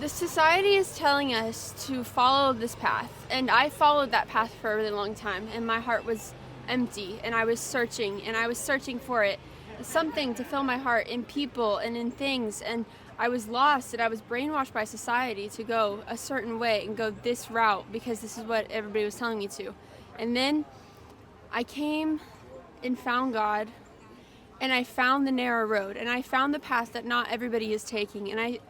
The society is telling us to follow this path, and I followed that path for a really long time, and my heart was empty, and I was searching for it, something to fill my heart in people and in things, and I was lost, and I was brainwashed by society to go a certain way and go this route because this is what everybody was telling me to. And then I came and found God, and I found the narrow road, and I found the path that not everybody is taking, and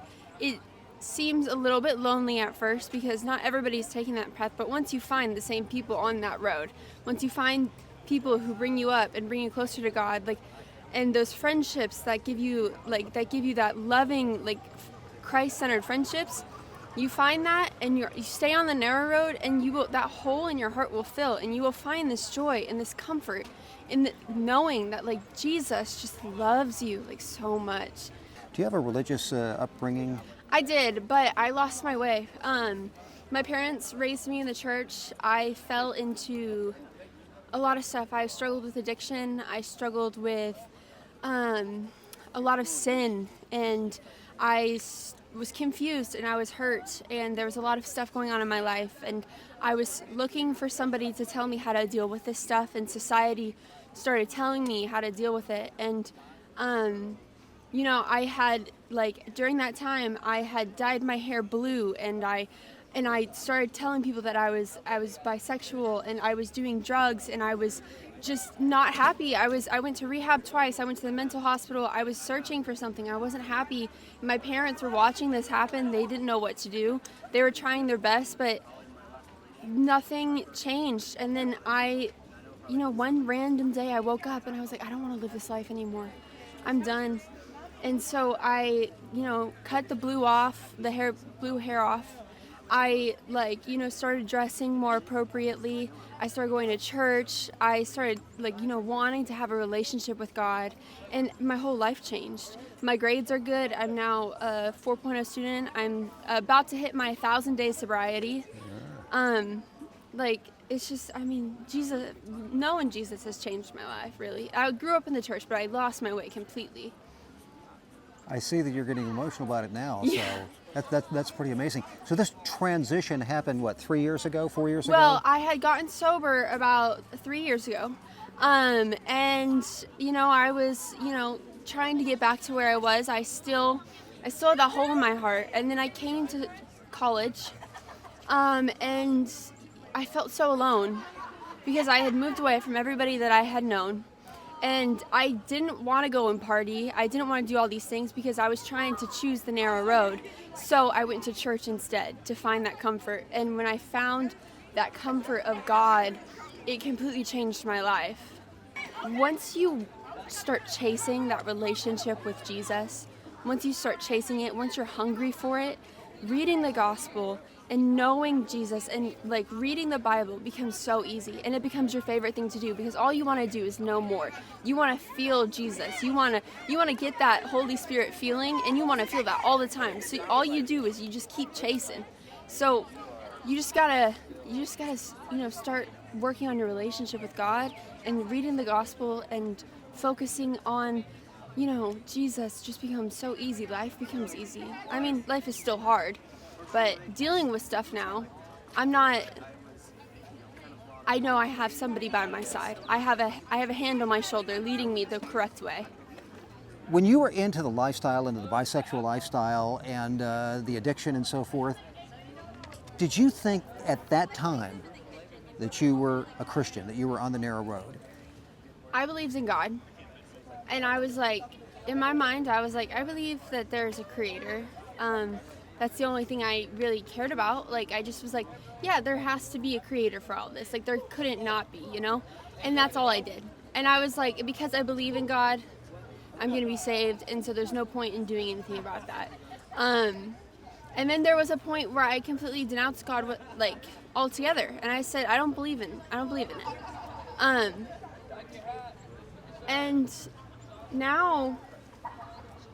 it seems a little bit lonely at first because not everybody is taking that path, but once you find the same people on that road, once you find people who bring you up and bring you closer to God, like, and those friendships that give you that loving, like, Christ-centered friendships, you find that, and you stay on the narrow road, and that hole in your heart will fill, and you will find this joy and this comfort in knowing that, like, Jesus just loves you, like, so much. Do you have a religious upbringing? I did, but I lost my way. My parents raised me in the church. I fell into a lot of stuff. I struggled with addiction. I struggled with a lot of sin, and I was confused, and I was hurt, and there was a lot of stuff going on in my life, and I was looking for somebody to tell me how to deal with this stuff, and society started telling me how to deal with it. And you know, I had, like, during that time, I had dyed my hair blue, and I started telling people that I was bisexual, and I was doing drugs, and I was just not happy. I went to rehab twice. I went to the mental hospital. I was searching for something. I wasn't happy. My parents were watching this happen. They didn't know what to do. They were trying their best, but nothing changed. And then one random day I woke up and I was like, I don't want to live this life anymore. I'm done. And so I, cut the blue hair off. I, started dressing more appropriately. I started going to church. I started, wanting to have a relationship with God. And my whole life changed. My grades are good. I'm now a 4.0 student. I'm about to hit my 1,000-day sobriety. It's just, knowing Jesus has changed my life, really. I grew up in the church, but I lost my way completely. I see that you're getting emotional about it now, yeah. So that's pretty amazing. So this transition happened, 3 years ago, 4 years ago? Well, I had gotten sober about 3 years ago, and, I was, trying to get back to where I was. I still had that hole in my heart, and then I came to college, and I felt so alone because I had moved away from everybody that I had known. And I didn't want to go and party. I didn't want to do all these things because I was trying to choose the narrow road. So I went to church instead to find that comfort. And when I found that comfort of God, it completely changed my life. Once you start chasing that relationship with Jesus, once you start chasing it, once you're hungry for it, reading the gospel and knowing Jesus and reading the Bible becomes so easy, and it becomes your favorite thing to do because all you want to do is know more. You want to feel Jesus. You want to get that Holy Spirit feeling, and you want to feel that all the time. So all you do is you just keep chasing. So you just gotta start working on your relationship with God and reading the gospel and focusing on Jesus just becomes so easy. Life becomes easy. Life is still hard, but dealing with stuff now, I know I have somebody by my side. I have a hand on my shoulder leading me the correct way. When you were into the lifestyle, into the bisexual lifestyle and the addiction and so forth, did you think at that time that you were a Christian, that you were on the narrow road? I believed in God. And I was in my mind, I was I believe that there's a creator. That's the only thing I really cared about. I just was yeah, there has to be a creator for all this. There couldn't not be, And that's all I did. And I was because I believe in God, I'm going to be saved. And so there's no point in doing anything about that. And then there was a point where I completely denounced God, altogether. And I said, I don't believe in it. And now,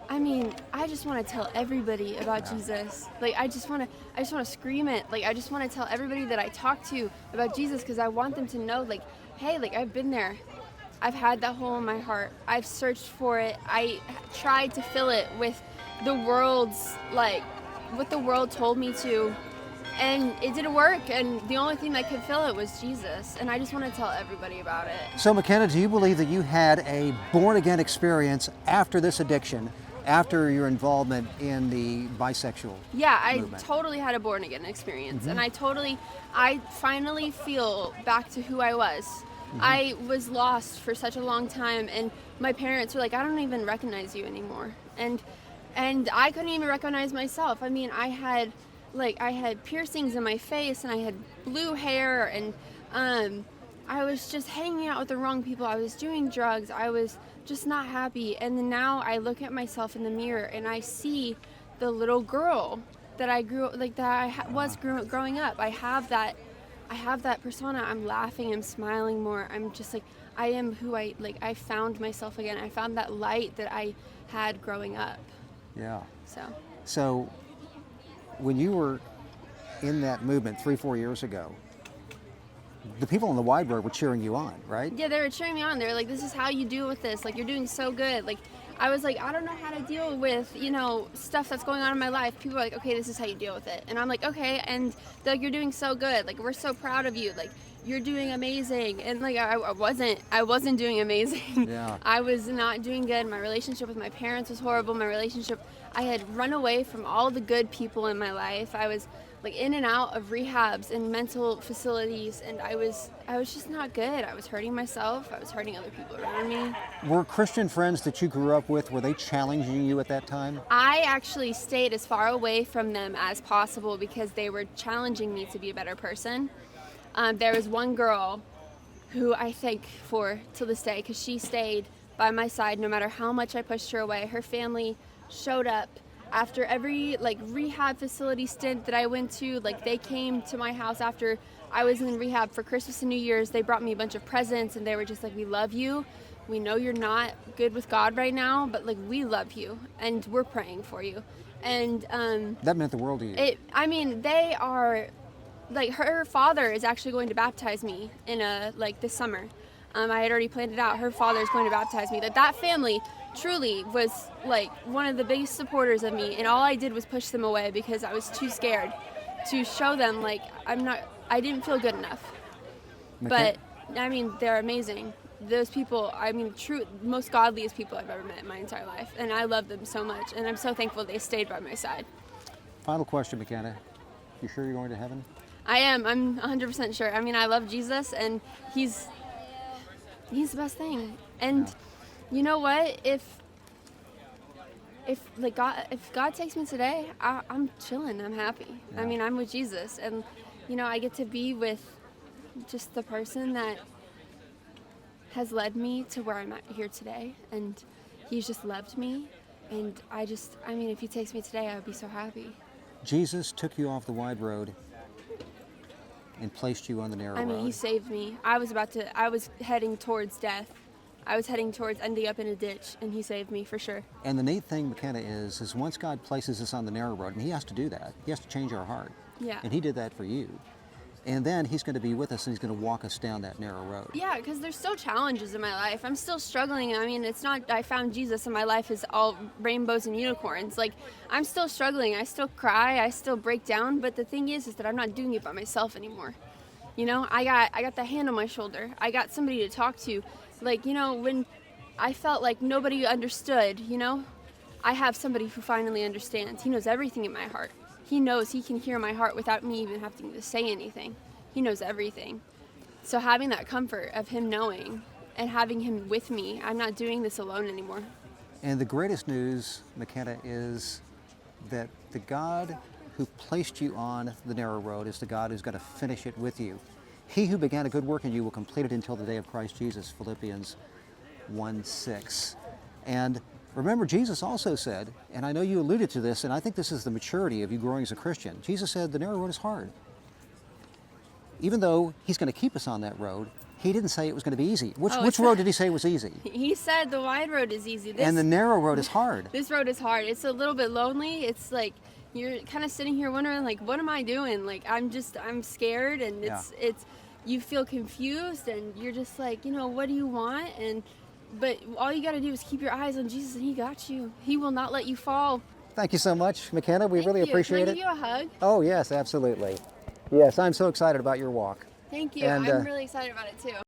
I just want to tell everybody about Jesus. I just want to scream it. I just want to tell everybody that I talk to about Jesus because I want them to know, hey, I've been there. I've had that hole in my heart. I've searched for it. I tried to fill it with the world's, what the world told me to, and it didn't work, and the only thing that could fill it was Jesus, and I just want to tell everybody about it. So Mckenna, do you believe that you had a born-again experience after this addiction, after your involvement in the bisexual Yeah, I movement? totally had a born-again experience, and I finally feel back to who I was. I was lost for such a long time, and my parents were like, I don't even recognize you anymore. And I couldn't even recognize myself. I mean, I had piercings in my face, and I had blue hair, and I was just hanging out with the wrong people. I was doing drugs. I was just not happy. And then now I look at myself in the mirror, and I see the little girl that I grew like that I was growing up. I have that persona. I'm laughing, I'm smiling more. I'm just like, I am who I found myself again. I found that light that I had growing up. Yeah. So When you were in that movement 3-4 years ago, the people on the wide road were cheering you on, right? yeah, they were cheering me on. They were like, this is how you deal with this. Like, you're doing so good. Like, I was like, I don't know how to deal with, stuff that's going on in my life. People are like, okay, this is how you deal with it. And I'm like, okay. And they're like, you're doing so good. Like, we're so proud of you. Like, you're doing amazing. And like, I wasn't doing amazing. Yeah. I was not doing good. My relationship with my parents was horrible. I had run away from all the good people in my life. I was like in and out of rehabs and mental facilities, and I was just not good. I was hurting myself. I was hurting other people around me. Were Christian friends that you grew up with, were they challenging you at that time? I actually stayed as far away from them as possible because they were challenging me to be a better person. There was one girl who I thank for to this day, because she stayed by my side no matter how much I pushed her away. Her family showed up after every rehab facility stint that I went to. Like, they came to my house after I was in rehab for Christmas and New Year's. They brought me a bunch of presents, and they were just like, we love you. We know you're not good with God right now, but like, we love you and we're praying for you. And that meant the world to you. They are like, her father is actually going to baptize me in this summer. I had already planned it out. Her father is going to baptize me. That family truly was like one of the biggest supporters of me, and all I did was push them away because I was too scared to show them like I didn't feel good enough. But they're amazing. Those people, most godliest people I've ever met in my entire life, and I love them so much, and I'm so thankful they stayed by my side. Final question, Mckenna. You sure you're going to heaven? I am. I'm 100% sure. I love Jesus, and he's the best thing. And you know what? If God takes me today, I'm chilling. I'm happy. Yeah. I'm with Jesus, and I get to be with just the person that has led me to where I'm at here today, and he's just loved me. And if he takes me today, I would be so happy. Jesus took you off the wide road and placed you on the narrow road. He saved me. I was heading towards death. I was heading towards ending up in a ditch, and he saved me for sure. And the neat thing, Mckenna, is once God places us on the narrow road, and he has to do that. He has to change our heart. Yeah. And he did that for you. And then he's going to be with us, and he's going to walk us down that narrow road. Yeah, because there's still challenges in my life. I'm still struggling. It's not I found Jesus and my life is all rainbows and unicorns. Like, I'm still struggling. I still cry. I still break down. But the thing is that I'm not doing it by myself anymore. I got the hand on my shoulder. I got somebody to talk to. When I felt like nobody understood, I have somebody who finally understands. He knows everything in my heart. He knows he can hear my heart without me even having to say anything. He knows everything. So having that comfort of him knowing and having him with me, I'm not doing this alone anymore. And the greatest news, Mckenna, is that the God who placed you on the narrow road is the God who's going to finish it with you. He who began a good work in you will complete it until the day of Christ Jesus, Philippians 1:6. And remember, Jesus also said, and I know you alluded to this, and I think this is the maturity of you growing as a Christian. Jesus said the narrow road is hard. Even though he's going to keep us on that road, he didn't say it was going to be easy. Which road did he say was easy? He said the wide road is easy. And the narrow road is hard. This road is hard. It's a little bit lonely. It's like you're kind of sitting here wondering, like, what am I doing? Like, I'm scared, and it's you feel confused, and you're just like, what do you want? But all you got to do is keep your eyes on Jesus, and he got you. He will not let you fall. Thank you so much, McKenna. We really appreciate Can I it. give you a hug? Oh, yes, absolutely. Yes, I'm so excited about your walk. Thank you. And, I'm really excited about it too.